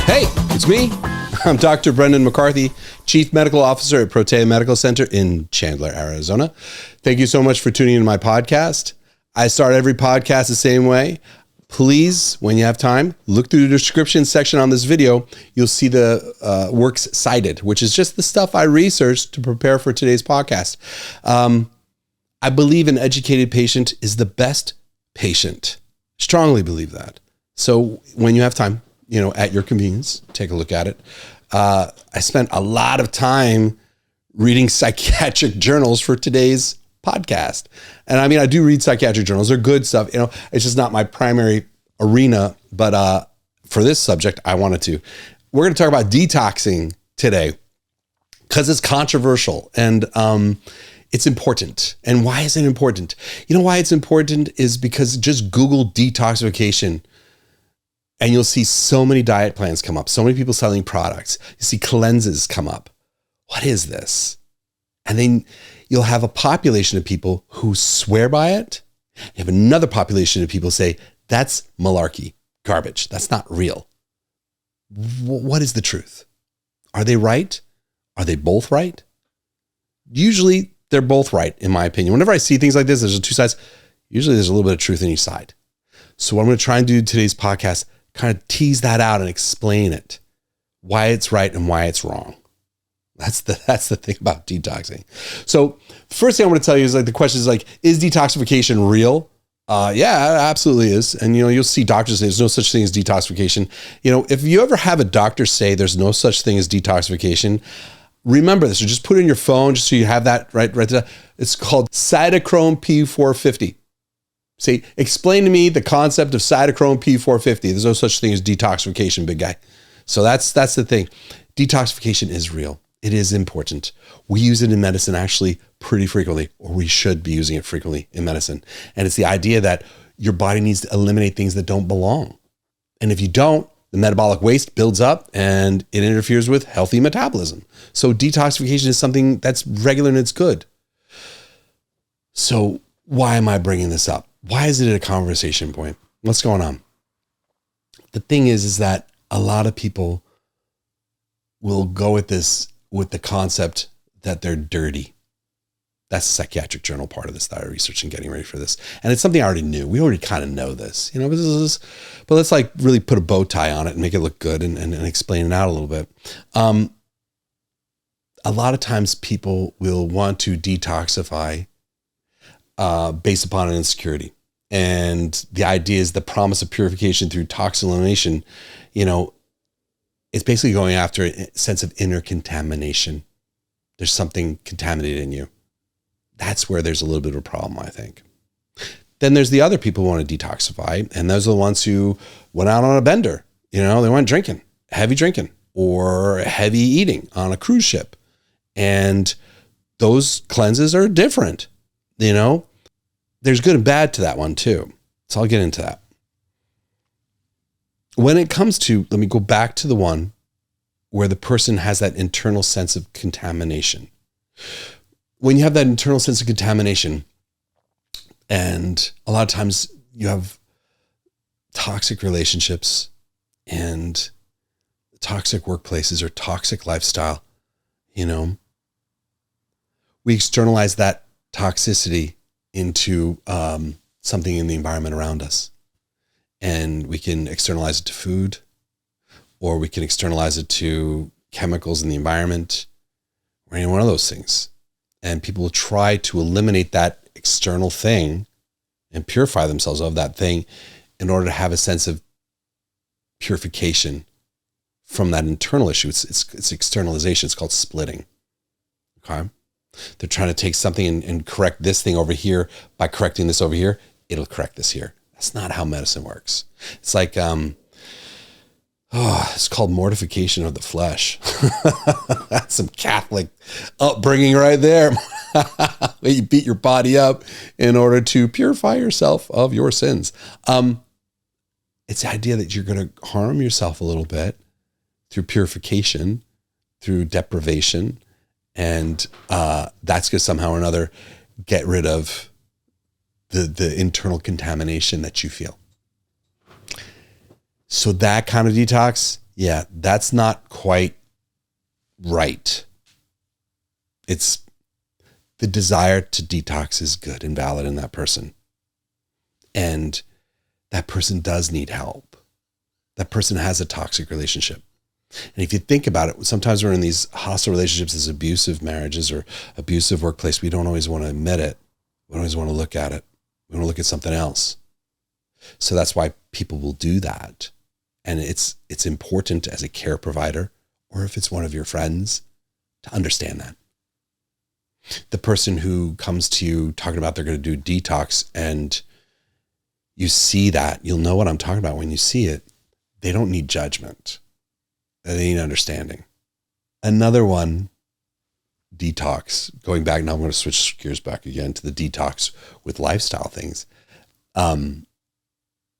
Hey, it's me. I'm Dr. Brendan McCarthy, Chief Medical Officer at Protea Medical Center in Chandler, Arizona. Thank you so much for tuning into my podcast. I start every podcast the same way. Please, when you have time, look through the description section on this video. You'll see the works cited, which is just the stuff I researched to prepare for today's podcast. I believe an educated patient is the best patient. Strongly believe that. So when you have time, at your convenience, take a look at it. I spent a lot of time reading psychiatric journals for today's podcast. And I mean, I do read psychiatric journals. They're good stuff. It's just not my primary arena. But for this subject, I wanted to. We're going to talk about detoxing today because it's controversial and it's important. And why is it important? You know why it's important is because just Google detoxification and you'll see so many diet plans come up, so many people selling products. You see cleanses come up. What is this? And then you'll have a population of people who swear by it. You have another population of people say, that's malarkey, garbage. That's not real. What is the truth? Are they right? Are they both right? Usually they're both right, in my opinion. Whenever I see things like this, there's two sides. Usually there's a little bit of truth in each side. So what I'm going to try and do today's podcast, kind of tease that out and explain it, why it's right and why it's wrong. That's the thing about detoxing. So first thing I want to tell you is the question is is detoxification real? Yeah, it absolutely is. And you'll see doctors say there's no such thing as detoxification. If you ever have a doctor say there's no such thing as detoxification, remember this, or just put it in your phone just so you have that right there. It's called cytochrome P450. See, explain to me the concept of cytochrome P450. There's no such thing as detoxification, big guy. So that's the thing. Detoxification is real. It is important. We use it in medicine actually pretty frequently, or we should be using it frequently in medicine. And it's the idea that your body needs to eliminate things that don't belong. And if you don't, the metabolic waste builds up and it interferes with healthy metabolism. So detoxification is something that's regular and it's good. So why am I bringing this up? Why is it a conversation point? What's going on? The thing is that a lot of people will go at this with the concept that they're dirty. That's the psychiatric journal part of this that I researched and getting ready for this. And it's something I already knew. We already kind of know this, but let's really put a bow tie on it and make it look good and explain it out a little bit. A lot of times people will want to detoxify based upon an insecurity. And the idea is the promise of purification through toxin elimination, it's basically going after a sense of inner contamination. There's something contaminated in you. That's where there's a little bit of a problem, I think. Then there's the other people who want to detoxify, and those are the ones who went out on a bender. They went heavy drinking or heavy eating on a cruise ship. And those cleanses are different. There's good and bad to that one too. So I'll get into that. When it comes to, let me go back to the one where the person has that internal sense of contamination. When you have that internal sense of contamination, and a lot of times you have toxic relationships and toxic workplaces or toxic lifestyle, we externalize that toxicity into something in the environment around us. And we can externalize it to food, or we can externalize it to chemicals in the environment, or any one of those things. And people will try to eliminate that external thing and purify themselves of that thing in order to have a sense of purification from that internal issue. It's externalization. It's called splitting. Okay. They're trying to take something and correct this thing over here. By correcting this over here, it'll correct this here. That's not how medicine works. It's like, it's called mortification of the flesh. That's some Catholic upbringing right there. You beat your body up in order to purify yourself of your sins. It's the idea that you're going to harm yourself a little bit through purification, through deprivation, and that's going to somehow or another get rid of the internal contamination that you feel. So that kind of detox yeah, that's not quite right. It's the desire to detox is good and valid in that person. And that person does need help. That person has a toxic relationship. And if you think about it, sometimes we're in these hostile relationships, as abusive marriages or abusive workplace. We don't always want to admit it. We don't always want to look at it. We want to look at something else. So that's why people will do that. And it's important as a care provider, or if it's one of your friends, to understand that. The person who comes to you talking about they're going to do detox, and you see that, you'll know what I'm talking about when you see it. They don't need judgment. They need understanding. Another one, detox. Going back, now I'm going to switch gears back again to the detox with lifestyle things.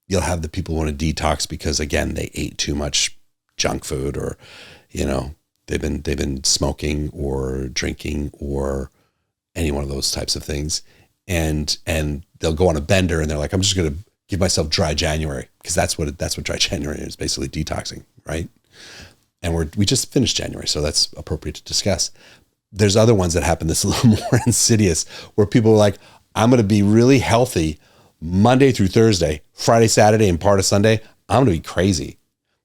You'll have the people who want to detox because, again, they ate too much junk food, or, they've been smoking or drinking or any one of those types of things. And they'll go on a bender and they're like, I'm just going to give myself dry January, because that's what dry January is, basically detoxing, right? And we just finished January, so that's appropriate to discuss. There's other ones that happen that's a little more insidious, where people are like, I'm going to be really healthy Monday through Thursday, Friday, Saturday, and part of Sunday. I'm going to be crazy.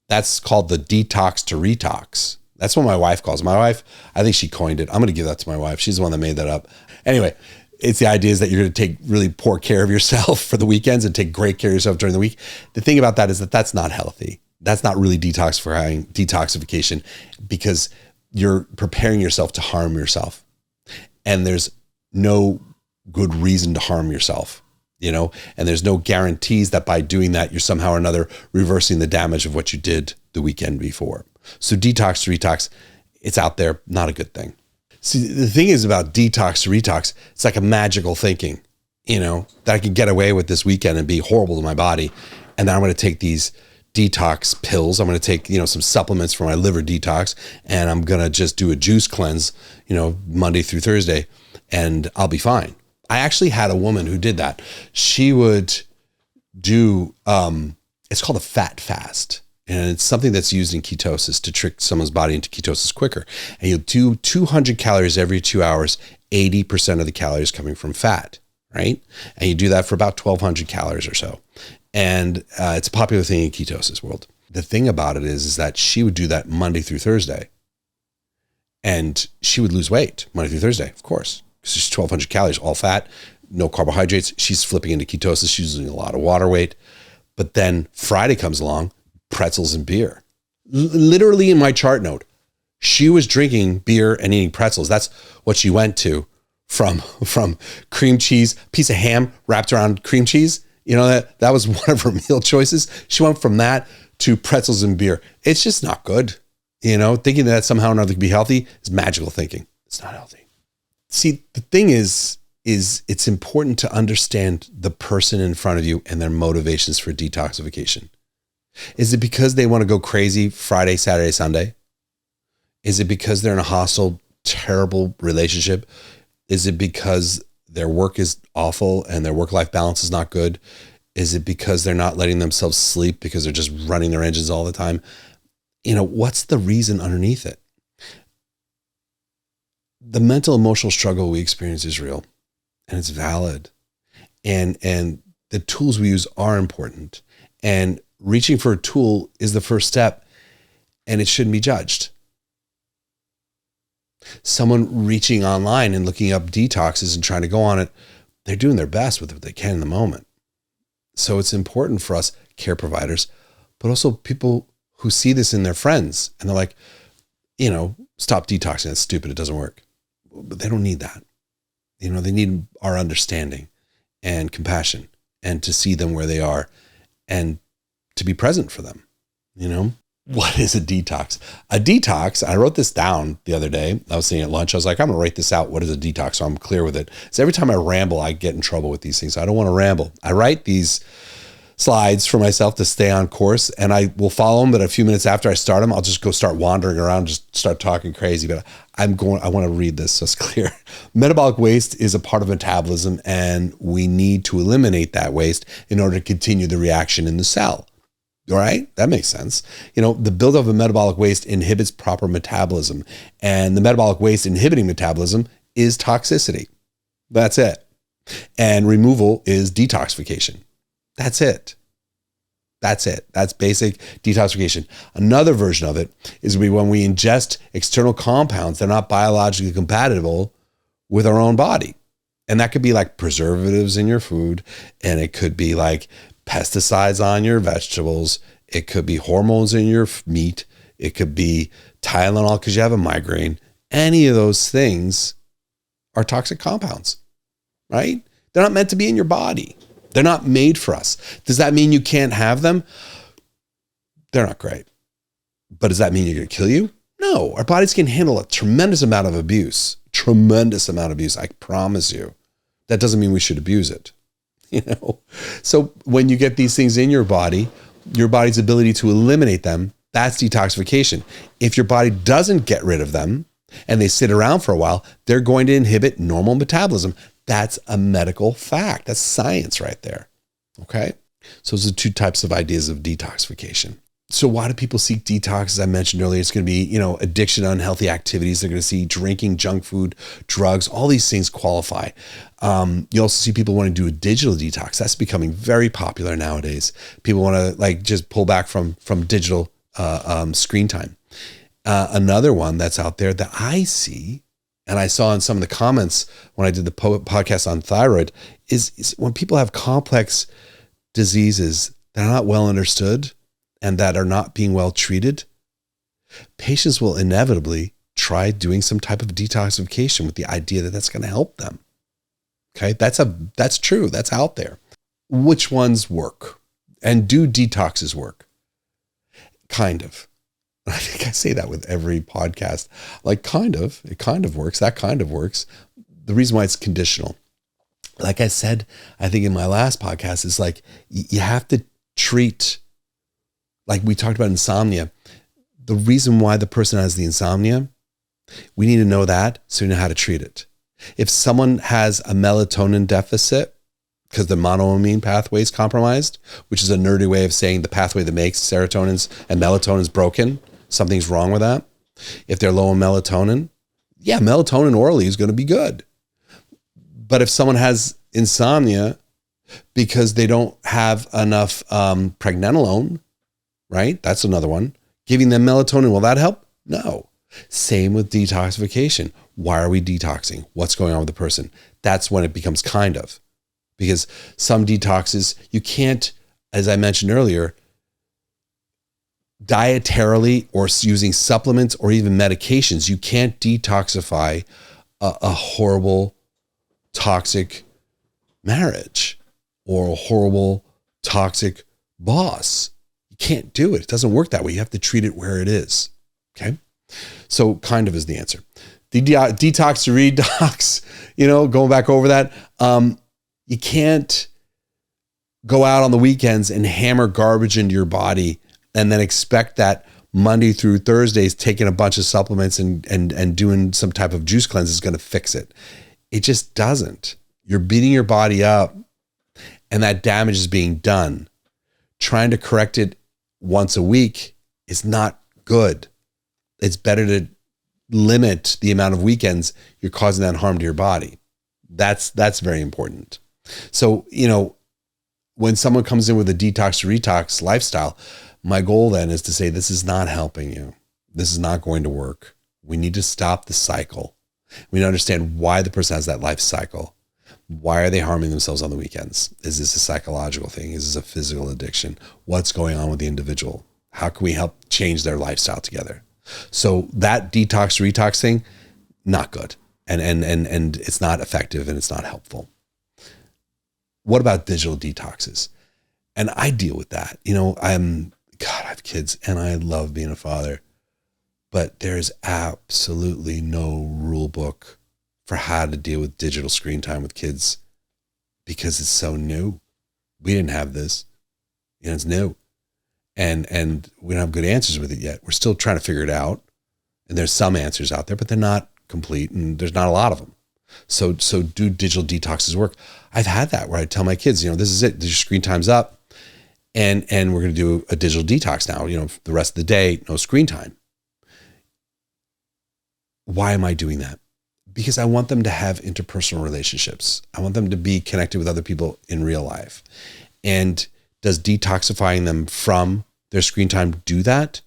That's called the detox to retox. That's what my wife calls it. My wife, I think she coined it. I'm going to give that to my wife. She's the one that made that up. Anyway, it's the idea is that you're going to take really poor care of yourself for the weekends and take great care of yourself during the week. The thing about that is that that's not healthy. That's not really detoxification, because you're preparing yourself to harm yourself. And there's no good reason to harm yourself, and there's no guarantees that by doing that, you're somehow or another reversing the damage of what you did the weekend before. So detox to retox, it's out there, not a good thing. See, the thing is about detox to retox, it's like a magical thinking, that I can get away with this weekend and be horrible to my body. And then I'm going to take these detox pills. I'm going to take, some supplements for my liver detox, and I'm going to just do a juice cleanse, Monday through Thursday, and I'll be fine. I actually had a woman who did that. She would do, it's called a fat fast. And it's something that's used in ketosis to trick someone's body into ketosis quicker. And you'll do 200 calories every 2 hours, 80% of the calories coming from fat, right? And you do that for about 1,200 calories or so. And it's a popular thing in ketosis world. The thing about it is that she would do that Monday through Thursday. And she would lose weight Monday through Thursday, of course, because it's 1,200 calories, all fat, no carbohydrates. She's flipping into ketosis. She's losing a lot of water weight. But then Friday comes along, pretzels and beer. Literally in my chart note, she was drinking beer and eating pretzels. That's what she went to from cream cheese, piece of ham wrapped around cream cheese. That was one of her meal choices. She went from that to pretzels and beer. It's just not good. Thinking that somehow or another can be healthy is magical thinking. It's not healthy. See, the thing is it's important to understand the person in front of you and their motivations for detoxification. Is it because they want to go crazy Friday, Saturday, Sunday? Is it because they're in a hostile, terrible relationship? Is it because their work is awful and their work-life balance is not good? Is it because they're not letting themselves sleep because they're just running their engines all the time? What's the reason underneath it? The mental, emotional struggle we experience is real, and it's valid. And the tools we use are important. And reaching for a tool is the first step, and it shouldn't be judged. Someone reaching online and looking up detoxes and trying to go on it, they're doing their best with what they can in the moment. So it's important for us care providers, but also people who see this in their friends and they're like, stop detoxing. That's stupid. It doesn't work. But they don't need that. They need our understanding and compassion, and to see them where they are and to be present for them. What is a detox? A detox, I wrote this down the other day. I was sitting at lunch. I was like, I'm going to write this out. What is a detox? So I'm clear with it. So every time I ramble, I get in trouble with these things. I don't want to ramble. I write these slides for myself to stay on course, and I will follow them. But a few minutes after I start them, I'll just go start wandering around, just start talking crazy. But I want to read this so it's clear. Metabolic waste is a part of metabolism, and we need to eliminate that waste in order to continue the reaction in the cell. All right, that makes sense. The buildup of metabolic waste inhibits proper metabolism, and the metabolic waste inhibiting metabolism is toxicity. That's it. And removal is detoxification. That's it. That's it. That's basic detoxification. Another version of it is when we ingest external compounds that are not biologically compatible with our own body. And that could be like preservatives in your food, and it could be like pesticides on your vegetables. It could be hormones in your meat. It could be Tylenol because you have a migraine. Any of those things are toxic compounds, right? They're not meant to be in your body. They're not made for us. Does that mean you can't have them? They're not great. But does that mean you're going to kill you? No, our bodies can handle a tremendous amount of abuse. I promise you. That doesn't mean we should abuse it. So when you get these things in your body's ability to eliminate them, that's detoxification. If your body doesn't get rid of them and they sit around for a while, they're going to inhibit normal metabolism. That's a medical fact. That's science right there. Okay. So those are two types of ideas of detoxification. So why do people seek detox? As I mentioned earlier, it's going to be, addiction to unhealthy activities. They're going to see drinking, junk food, drugs, all these things qualify. You also see people wanting to do a digital detox. That's becoming very popular nowadays. People want to just pull back from digital screen time. Another one that's out there that I see, and I saw in some of the comments when I did the podcast on thyroid, is when people have complex diseases that are not well understood and that are not being well treated, patients will inevitably try doing some type of detoxification with the idea that that's going to help them. Okay, that's true. That's out there. Which ones work? And do detoxes work? Kind of. I think I say that with every podcast. It kind of works. That kind of works. The reason why it's conditional. Like I said, I think in my last podcast, it's you have to treat, like we talked about insomnia. The reason why the person has the insomnia, we need to know that so we know how to treat it. If someone has a melatonin deficit because the monoamine pathway is compromised, which is a nerdy way of saying the pathway that makes serotonin and melatonin is broken, something's wrong with that. If they're low in melatonin, melatonin orally is going to be good. But if someone has insomnia because they don't have enough pregnenolone, right? That's another one. Giving them melatonin, will that help? No. Same with detoxification. Why are we detoxing? What's going on with the person? That's when it becomes kind of. Because some detoxes, you can't, as I mentioned earlier, dietarily or using supplements or even medications, you can't detoxify a horrible, toxic marriage or a horrible, toxic boss. You can't do it. It doesn't work that way. You have to treat it where it is. Okay. So kind of is the answer. The detox to redox, going back over that. You can't go out on the weekends and hammer garbage into your body and then expect that Monday through Thursdays, taking a bunch of supplements and doing some type of juice cleanse is going to fix it. It just doesn't. You're beating your body up and that damage is being done. Trying to correct it once a week is not good. It's better to limit the amount of weekends you're causing that harm to your body. That's very important. So, when someone comes in with a detox to retox lifestyle, my goal then is to say, this is not helping you. This is not going to work. We need to stop the cycle. We need to understand why the person has that life cycle. Why are they harming themselves on the weekends? Is this a psychological thing? Is this a physical addiction? What's going on with the individual? How can we help change their lifestyle together? So that detox retox thing, not good. And it's not effective and it's not helpful. What about digital detoxes? And I deal with that. I have kids and I love being a father, but there's absolutely no rule book for how to deal with digital screen time with kids because it's so new. We didn't have this. It's new. And we don't have good answers with it yet. We're still trying to figure it out. And there's some answers out there, but they're not complete and there's not a lot of them. So do digital detoxes work? I've had that where I tell my kids, this is it. Your screen time's up. And we're going to do a digital detox now, for the rest of the day, no screen time. Why am I doing that? Because I want them to have interpersonal relationships. I want them to be connected with other people in real life. And does detoxifying them from their screen time do that?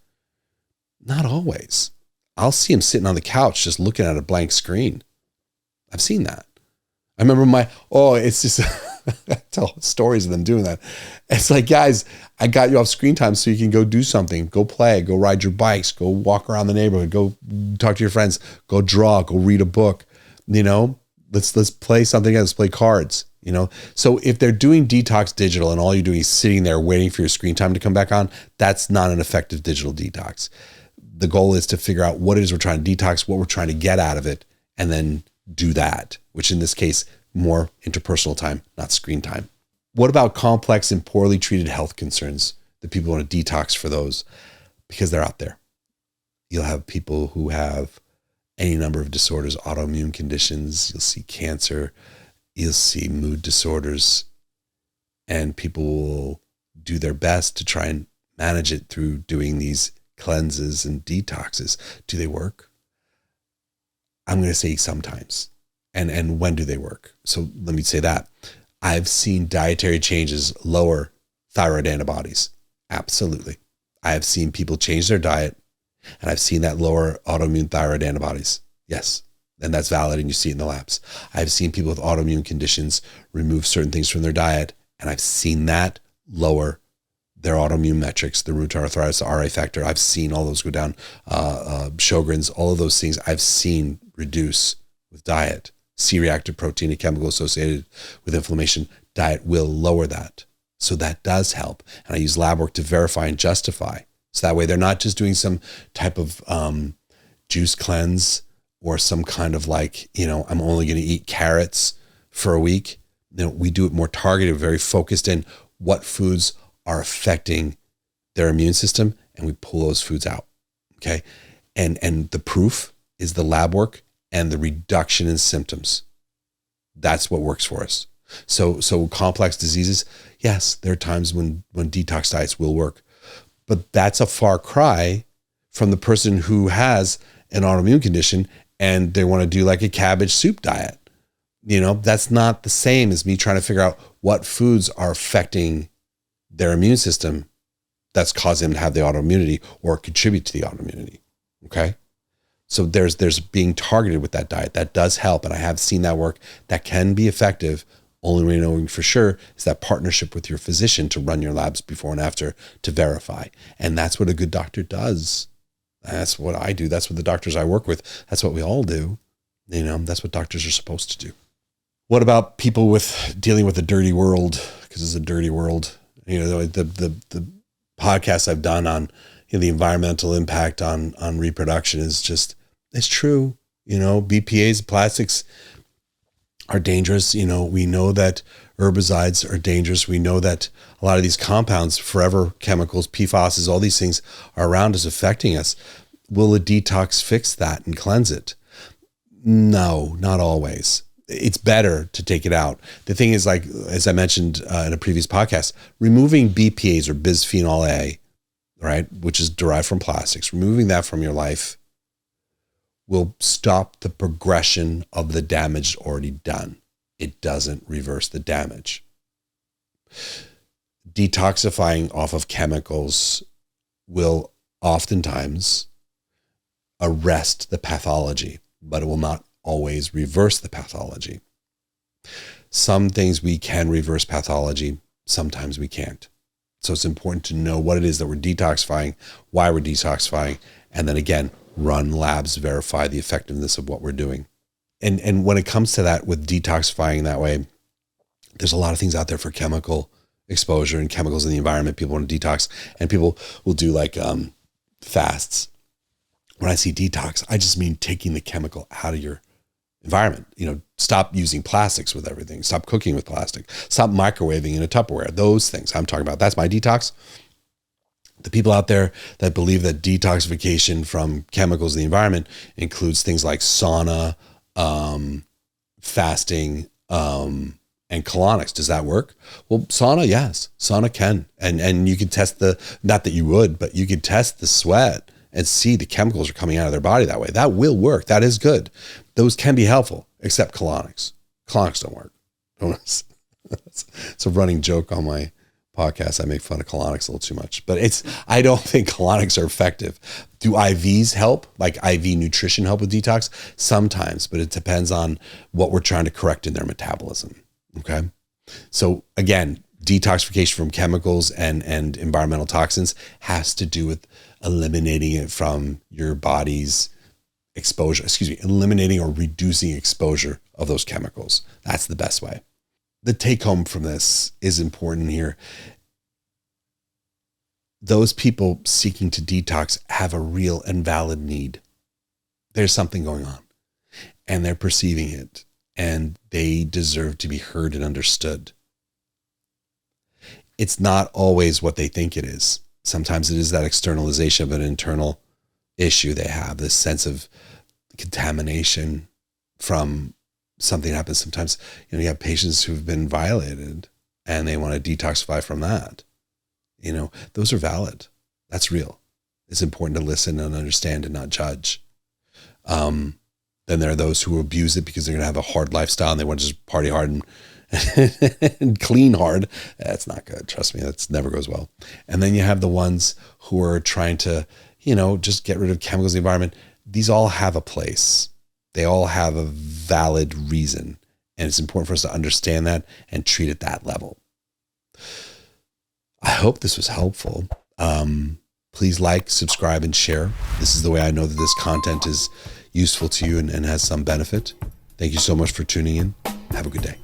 Not always. I'll see them sitting on the couch just looking at a blank screen. I've seen that. I remember it's just, I tell stories of them doing that. It's like, guys, I got you off screen time so you can go do something, go play, go ride your bikes, go walk around the neighborhood, go talk to your friends, go draw, go read a book, let's play something else, play cards, So if they're doing detox digital and all you're doing is sitting there waiting for your screen time to come back on, that's not an effective digital detox. The goal is to figure out what it is we're trying to detox, what we're trying to get out of it, and then do that, which in this case, more interpersonal time, not screen time. What about complex and poorly treated health concerns? The people want to detox for those because they're out there. You'll have people who have any number of disorders, autoimmune conditions. You'll see cancer. You'll see mood disorders. And people will do their best to try and manage it through doing these cleanses and detoxes. Do they work? I'm going to say sometimes. And when do they work? So let me say that. I've seen dietary changes lower thyroid antibodies. Absolutely. I have seen people change their diet, and I've seen that lower autoimmune thyroid antibodies. Yes. And that's valid, and you see it in the labs. I've seen people with autoimmune conditions remove certain things from their diet, and I've seen that lower their autoimmune metrics, the rheumatoid arthritis, the RA factor. I've seen all those go down. Sjogren's, all of those things I've seen reduce with diet. C-reactive protein, a chemical associated with inflammation, diet will lower that. So that does help. And I use lab work to verify and justify. So that way they're not just doing some type of juice cleanse or some kind of I'm only going to eat carrots for a week. We do it more targeted, very focused in what foods are affecting their immune system, and we pull those foods out. Okay. And the proof is the lab work and the reduction in symptoms. That's what works for us. So complex diseases, yes, there are times when detox diets will work, but that's a far cry from the person who has an autoimmune condition and they want to do like a cabbage soup diet. That's not the same as me trying to figure out what foods are affecting their immune system that's causing them to have the autoimmunity or contribute to the autoimmunity. Okay. So there's being targeted with that diet. That does help. And I have seen that work. That can be effective. Only way knowing for sure is that partnership with your physician to run your labs before and after to verify. And that's what a good doctor does. That's what I do. That's what the doctors I work with, that's what we all do. That's what doctors are supposed to do. What about people with dealing with a dirty world? Because it's a dirty world. The podcasts I've done on the environmental impact on reproduction is just, it's true. BPA's, plastics are dangerous. We know that herbicides are dangerous. We know that a lot of these compounds, forever chemicals, PFAS, all these things are around us affecting us. Will a detox fix that and cleanse it? No, not always. It's better to take it out. The thing is, as I mentioned in a previous podcast, removing BPAs or bisphenol A, right, which is derived from plastics, removing that from your life will stop the progression of the damage already done. It doesn't reverse the damage. Detoxifying off of chemicals will oftentimes arrest the pathology, but it will not always reverse the pathology. Some things we can reverse pathology, sometimes we can't. So it's important to know what it is that we're detoxifying, why we're detoxifying, and then again, run labs, verify the effectiveness of what we're doing. And when it comes to that with detoxifying that way, there's a lot of things out there for chemical exposure and chemicals in the environment. People want to detox, and people will do fasts. When I see detox, I just mean taking the chemical out of your environment. Stop using plastics with everything. Stop cooking with plastic. Stop microwaving in a Tupperware. Those things I'm talking about. That's my detox. The people out there that believe that detoxification from chemicals in the environment includes things like sauna, fasting, and And colonics, does that work? Well, sauna, yes, sauna can. And you could test not that you would, but you could test the sweat and see the chemicals are coming out of their body that way. That will work. That is good. Those can be helpful, except colonics. Colonics don't work. It's a running joke on my podcast. I make fun of colonics a little too much, but I don't think colonics are effective. Do IVs help? Like IV nutrition help with detox? Sometimes, but it depends on what we're trying to correct in their metabolism. Okay. So again, detoxification from chemicals and environmental toxins has to do with eliminating it from your body's exposure, eliminating or reducing exposure of those chemicals. That's the best way. The take home from this is important here. Those people seeking to detox have a real and valid need. There's something going on and they're perceiving it, and they deserve to be heard and understood. It's not always what they think it is. Sometimes it is that externalization of an internal issue they have, this sense of contamination from something that happens. Sometimes, you have patients who've been violated and they want to detoxify from that. Those are valid. That's real. It's important to listen and understand and not judge. Then there are those who abuse it because they're going to have a hard lifestyle and they want to just party hard and clean hard. That's not good. Trust me, that never goes well. And then you have the ones who are trying to, just get rid of chemicals in the environment. These all have a place. They all have a valid reason. And it's important for us to understand that and treat at that level. I hope this was helpful. Please like, subscribe, and share. This is the way I know that this content is useful to you and has some benefit. Thank you so much for tuning in. Have a good day.